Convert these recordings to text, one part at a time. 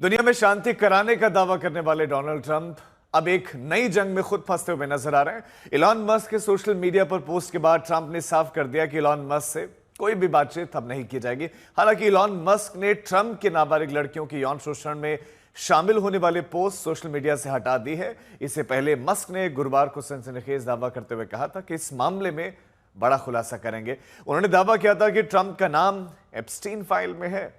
दुनिया में शांति कराने का दावा करने वाले डोनाल्ड ट्रंप अब एक नई जंग में खुद फंसते हुए नजर आ रहे हैं। इलॉन मस्क के सोशल मीडिया पर पोस्ट के बाद ट्रंप ने साफ कर दिया कि इलॉन मस्क से कोई भी बातचीत अब नहीं की जाएगी। हालांकि इलॉन मस्क ने ट्रंप के नाबालिग लड़कियों की यौन शोषण में शामिल होने वाले पोस्ट सोशल मीडिया से हटा दी है। इससे पहले मस्क ने गुरुवार को सनसनीखेज दावा करते हुए कहा था कि इस मामले में बड़ा खुलासा करेंगे। उन्होंने दावा किया था कि ट्रंप का नाम एप्स्टीन फाइल में है।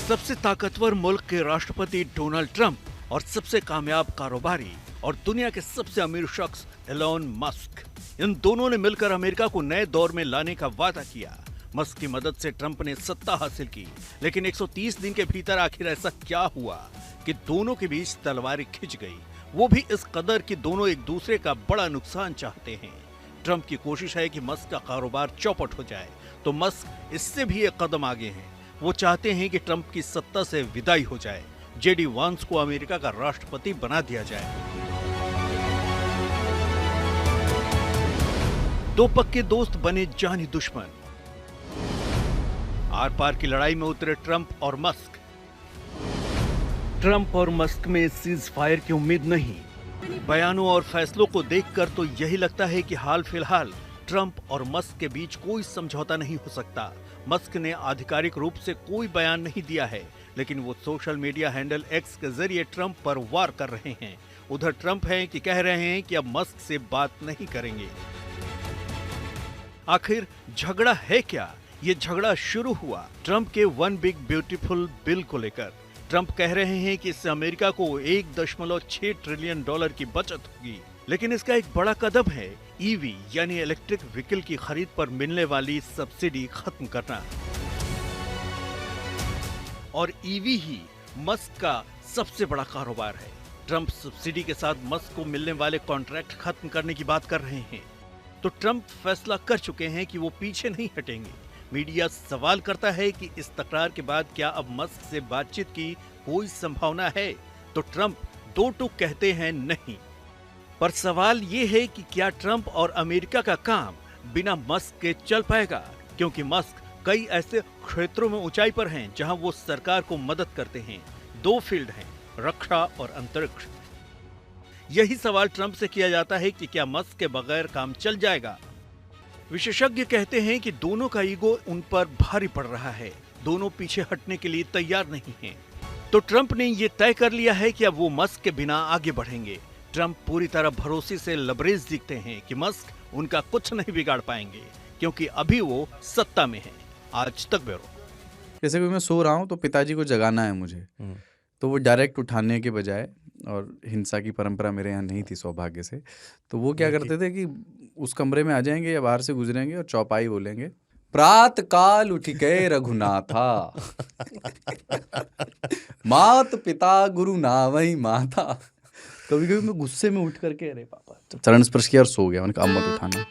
सबसे ताकतवर मुल्क के राष्ट्रपति डोनाल्ड ट्रंप और सबसे कामयाब कारोबारी और दुनिया के सबसे अमीर शख्स एलोन मस्क, इन दोनों ने मिलकर अमेरिका को नए दौर में लाने का वादा किया। मस्क की मदद से ट्रंप ने सत्ता हासिल की, लेकिन 130 दिन के भीतर आखिर ऐसा क्या हुआ कि दोनों के बीच तलवारें खिंच गई, वो भी इस कदर कि दोनों एक दूसरे का बड़ा नुकसान चाहते हैं। ट्रंप की कोशिश है कि मस्क का कारोबार चौपट हो जाए, तो मस्क इससे भी एक कदम आगे हैं। वो चाहते हैं कि ट्रंप की सत्ता से विदाई हो जाए, जेडी वांस को अमेरिका का राष्ट्रपति बना दिया जाए। दो पक्के दोस्त बने जानी दुश्मन। आर पार की लड़ाई में उतरे ट्रंप और मस्क। ट्रंप और मस्क में सीज फायर की उम्मीद नहीं। बयानों और फैसलों को देखकर तो यही लगता है कि हाल फिलहाल ट्रंप और मस्क के बीच कोई समझौता नहीं हो सकता। मस्क ने आधिकारिक रूप से कोई बयान नहीं दिया है, लेकिन वो सोशल मीडिया हैंडल एक्स के जरिए ट्रंप पर वार कर रहे हैं। उधर ट्रंप हैं कि कह रहे हैं कि अब मस्क से बात नहीं करेंगे। आखिर झगड़ा है क्या? ये झगड़ा शुरू हुआ ट्रंप के वन बिग ब्यूटीफुल बिल को लेकर। ट्रंप कह रहे हैं कि इससे अमेरिका को 1.6 ट्रिलियन डॉलर की बचत होगी, लेकिन इसका एक बड़ा कदम है ईवी यानी इलेक्ट्रिक व्हीकल की खरीद पर मिलने वाली सब्सिडी खत्म करना। और ईवी ही मस्क का सबसे बड़ा कारोबार है। ट्रंप सब्सिडी के साथ मस्क को मिलने वाले कॉन्ट्रैक्ट खत्म करने की बात कर रहे हैं, तो ट्रंप फैसला कर चुके हैं कि वो पीछे नहीं हटेंगे। मीडिया सवाल करता है कि इस तकरार के बाद क्या अब मस्क से बातचीत की कोई संभावना है, तो ट्रंप दो टूक कहते हैं नहीं। पर सवाल ये है कि क्या ट्रंप और अमेरिका का काम बिना मस्क के चल पाएगा, क्योंकि मस्क कई ऐसे क्षेत्रों में ऊंचाई पर हैं जहां वो सरकार को मदद करते हैं। दो फील्ड हैं, रक्षा और अंतरिक्ष। यही सवाल ट्रंप से किया जाता है कि क्या मस्क के बगैर काम चल जाएगा। विशेषज्ञ कहते हैं कि दोनों का ईगो उन पर भारी पड़ रहा है, दोनों पीछे हटने के लिए तैयार नहीं हैं। तो ट्रंप ने ये तय कर लिया है कि अब वो मस्क के बिना आगे बढ़ेंगे। ट्रंप पूरी तरह भरोसे से लबरेज दिखते हैं कि मस्क उनका कुछ नहीं बिगाड़ पाएंगे, क्योंकि अभी वो सत्ता में हैं। आज तक ब्यूरो। जैसे कि मैं सो रहा हूँ तो पिताजी को जगाना है मुझे, तो वो डायरेक्ट उठाने के बजाय, और हिंसा की परंपरा मेरे यहाँ नहीं थी सौभाग्य से, तो वो क्या करते थे कि उस कमरे में आ जाएंगे या बाहर से गुजरेंगे और चौपाई बोलेंगे, प्रात काल उठ गए रघुनाथा मात पिता गुरु नावई माता। कभी कभी मैं गुस्से में उठ करके अरे पापा, चरण स्पर्श किया और सो गया। मैंने कहा अब मत उठाना।